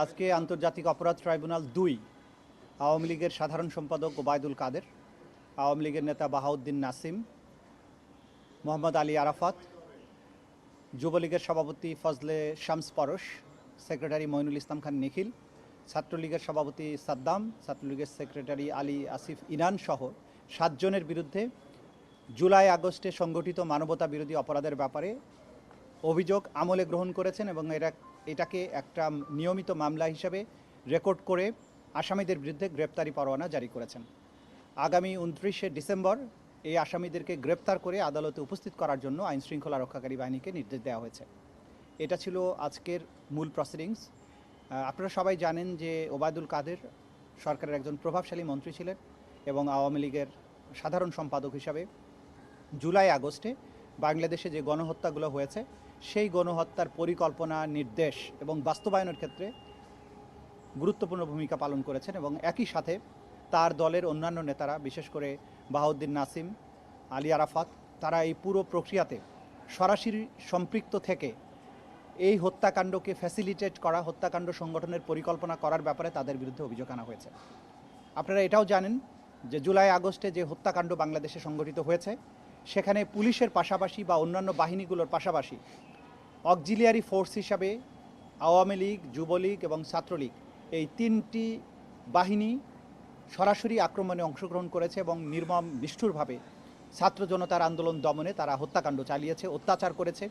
আজকে আন্তর্জাতিক অপরাধ ট্রাইব্যুনাল ২ আওয়ামী লীগের সাধারণ সম্পাদক ওবায়দুল কাদের, আওয়ামী লীগের নেতা বাহাউদ্দিন নাসিম, মোহাম্মদ আলী আরাফাত, যুবলীগের সভাপতি ফজলে শামস পরশ, সেক্রেটারি মঈনুল ইসলাম খান নিখিল, ছাত্রলীগের সভাপতি সাদ্দাম, ছাত্রলীগের সেক্রেটারি আলী আসিফ ইনান সহ ৭ জনের বিরুদ্ধে জুলাই আগস্টে সংগঠিত মানবতা বিরোধী অপরাধের ব্যাপারে অভিযোগ আমলে গ্রহণ করেছেন এবং এটাকে একটা নিয়মিত মামলা হিসেবে রেকর্ড করে আসামিদের বিরুদ্ধে গ্রেপ্তারি পরোয়ানা জারি করেছেন। আগামী ২৯শে ডিসেম্বর এই আসামিদেরকে গ্রেপ্তার করে আদালতে উপস্থিত করার জন্য আইনশৃঙ্খলা রক্ষাকারী বাহিনীকে নির্দেশ দেওয়া হয়েছে। এটা ছিল আজকের মূল প্রসিডিংস। আপনারা সবাই জানেন যে ওবায়দুল কাদের সরকারের একজন প্রভাবশালী মন্ত্রী ছিলেন এবং আওয়ামী লীগের সাধারণ সম্পাদক হিসাবে জুলাই আগস্টে বাংলাদেশে যে গণহত্যাগুলো হয়েছে সেই গণহত্যার পরিকল্পনা, নির্দেশ এবং বাস্তবায়নের ক্ষেত্রে গুরুত্বপূর্ণ ভূমিকা পালন করেছেন এবং একই সাথে তার দলের অন্যান্য নেতারা, বিশেষ করে বাহাউদ্দিন নাসিম, আলী আরাফাত, তারা এই পুরো প্রক্রিয়াতে সরাসরি সম্পৃক্ত থেকে এই হত্যাকাণ্ডকে ফ্যাসিলিটেট করা, হত্যাকাণ্ড সংগঠনের পরিকল্পনা করার ব্যাপারে তাদের বিরুদ্ধে অভিযোগ আনা হয়েছে। আপনারা এটাও জানেন যে জুলাই আগস্টে যে হত্যাকাণ্ড বাংলাদেশে সংগঠিত হয়েছে সেখানে পুলিশের পাশাপাশি বা অন্যান্য বাহিনীগুলোর পাশাপাশি অক্সিলিয়ারি ফোর্স হিসাবে আওয়ামী লীগ, যুবলীগ এবং ছাত্রলীগ এই ৩টি বাহিনী সরাসরি আক্রমণে অংশগ্রহণ করেছে এবং নির্মম নিষ্ঠুরভাবে ছাত্র জনতার আন্দোলন দমনে তারা হত্যাকাণ্ড চালিয়েছে, অত্যাচার করেছে,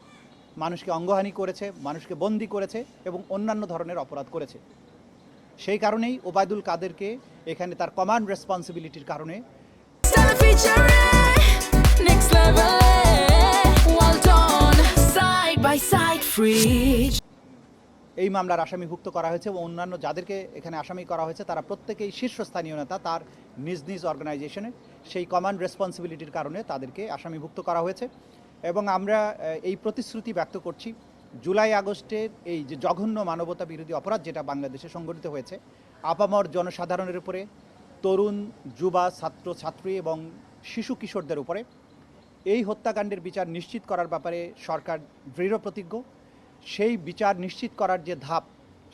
মানুষকে অঙ্গহানি করেছে, মানুষকে বন্দী করেছে এবং অন্যান্য ধরনের অপরাধ করেছে। সেই কারণেই ওবায়দুল কাদেরকে এখানে তার কমান্ড রেসপন্সিবিলিটির কারণে এই মামলার আসামিভুক্ত করা হয়েছে এবং অন্যান্য যাদেরকে এখানে আসামি করা হয়েছে তারা প্রত্যেকেই শীর্ষস্থানীয় নেতা, তার নিজ নিজ অর্গানাইজেশনে। সেই কমান্ড রেসপন্সিবিলিটির কারণে তাদেরকে আসামিভুক্ত করা হয়েছে এবং আমরা এই প্রতিশ্রুতি ব্যক্ত করছি জুলাই আগস্টের এই যে জঘন্য মানবতা বিরোধী অপরাধ যেটা বাংলাদেশে সংঘটিত হয়েছে আপামর জনসাধারণের উপরে, তরুণ, যুবা, ছাত্র ছাত্রী এবং শিশু কিশোরদের উপরে এই হত্যাকাণ্ডের বিচার নিশ্চিত করার ব্যাপারে সরকার দৃঢ় প্রতিজ্ঞ। সেই বিচার নিশ্চিত করার যে ধাপ,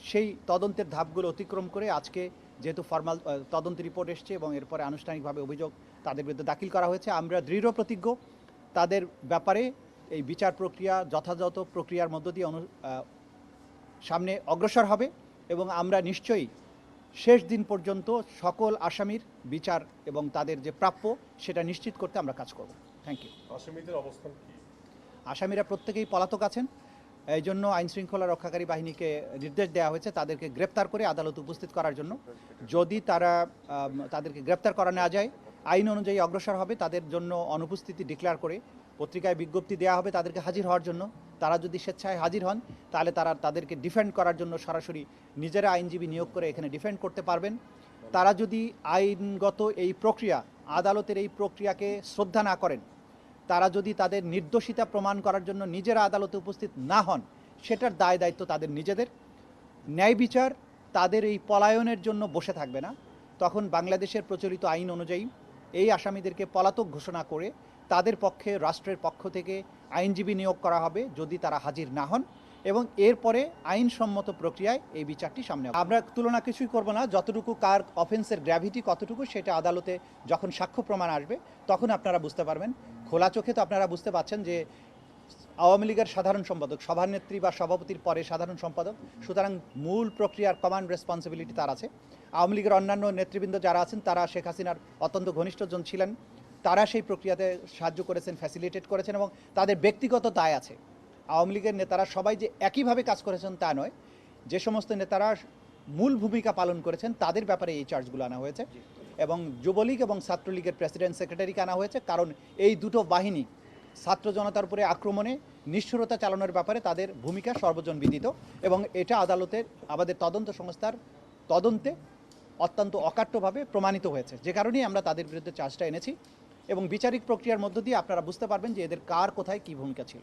সেই তদন্তের ধাপগুলো অতিক্রম করে আজকে যেহেতু ফর্মাল তদন্ত রিপোর্ট এসছে এবং এরপরে আনুষ্ঠানিকভাবে অভিযোগ তাদের বিরুদ্ধে দাখিল করা হয়েছে, আমরা দৃঢ় প্রতিজ্ঞ তাদের ব্যাপারে এই বিচার প্রক্রিয়া যথাযথ প্রক্রিয়ার মধ্য দিয়ে সামনে অগ্রসর হবে এবং আমরা নিশ্চয়ই শেষ দিন পর্যন্ত সকল আসামির বিচার এবং তাদের যে প্রাপ্য সেটা নিশ্চিত করতে আমরা কাজ করব। Thank you. আসামিদের অবস্থান কি? আসামিরা প্রত্যেকেই পলাতক আছেন, এই জন্য আইনশৃঙ্খলা রক্ষাকারী বাহিনীকে নির্দেশ দেওয়া হয়েছে তাদেরকে গ্রেপ্তার করে আদালতে উপস্থিত করার জন্য। যদি তাদেরকে গ্রেপ্তার করা না যায় আইন অনুযায়ী অগ্রসর হবে, তাদের জন্য অনুপস্থিতি ডিক্লেয়ার করে পত্রিকায় বিজ্ঞপ্তি দেওয়া হবে তাদেরকে হাজির হওয়ার জন্য। তারা যদি স্বেচ্ছায় হাজির হন তাহলে তাদেরকে ডিফেন্ড করার জন্য সরাসরি নিজেরা আইনজীবী নিয়োগ করে এখানে ডিফেন্ড করতে পারবেন। তারা যদি আইনগত এই প্রক্রিয়া, আদালতের এই প্রক্রিয়াকে শ্রদ্ধা না করেন, তারা যদি তাদের নির্দোষিতা প্রমাণ করার জন্য নিজেরা আদালতে উপস্থিত না হন, সেটার দায় দায়িত্ব তাদের নিজেদের। ন্যায় বিচার তাদের এই পলায়নের জন্য বসে থাকবে না। তখন বাংলাদেশের প্রচলিত আইন অনুযায়ী এই আসামিদেরকে পলাতক ঘোষণা করে তাদের পক্ষে রাষ্ট্রের পক্ষ থেকে আইনজীবী নিয়োগ করা হবে যদি তারা হাজির না হন এবং এরপরে আইনসম্মত প্রক্রিয়ায় এই বিচারটি সামনে। আমরা তুলনা কিছুই করব না, যতটুকু কার অফেন্সের গ্র্যাভিটি কতটুকু সেটা আদালতে যখন সাক্ষ্য প্রমাণ আসবে তখন আপনারা বুঝতে পারবেন। খোলা চোখে তো আপনারা বুঝতে পারছেন যে আওয়ামী লীগের সাধারণ সম্পাদক, সভানেত্রী বা সভাপতির পরে সাধারণ সম্পাদক, সুতরাং মূল প্রক্রিয়ার কমান্ড রেসপন্সিবিলিটি তার আছে। আওয়ামী লীগের অন্যান্য নেতৃবৃন্দ যারা আছেন তারা শেখ হাসিনার অত্যন্ত ঘনিষ্ঠজন ছিলেন, তারা সেই প্রক্রিয়াতে সাহায্য করেছেন, ফ্যাসিলিটেট করেছেন এবং তাদের ব্যক্তিগত দায় আছে। আওয়ামী লীগের নেতারা সবাই যে একইভাবে কাজ করেছেন তা নয়, যে সমস্ত নেতারা মূল ভূমিকা পালন করেছেন তাদের ব্যাপারে এই চার্জগুলো আনা হয়েছে এবং যুবলীগ এবং ছাত্রলীগের প্রেসিডেন্ট সেক্রেটারিকে আনা হয়েছে, কারণ এই দুটো বাহিনী ছাত্র জনতার উপরে আক্রমণে নিষ্ঠুরতা চালানোর ব্যাপারে তাদের ভূমিকা সর্বজন বিদিত এবং এটা আদালতের আমাদের তদন্ত সংস্থার তদন্তে অত্যন্ত অকাট্যভাবে প্রমাণিত হয়েছে, যে কারণেই আমরা তাদের বিরুদ্ধে চার্জটা এনেছি এবং বিচারিক প্রক্রিয়ার মধ্য দিয়ে আপনারা বুঝতে পারবেন যে এদের কার কোথায় কী ভূমিকা ছিল।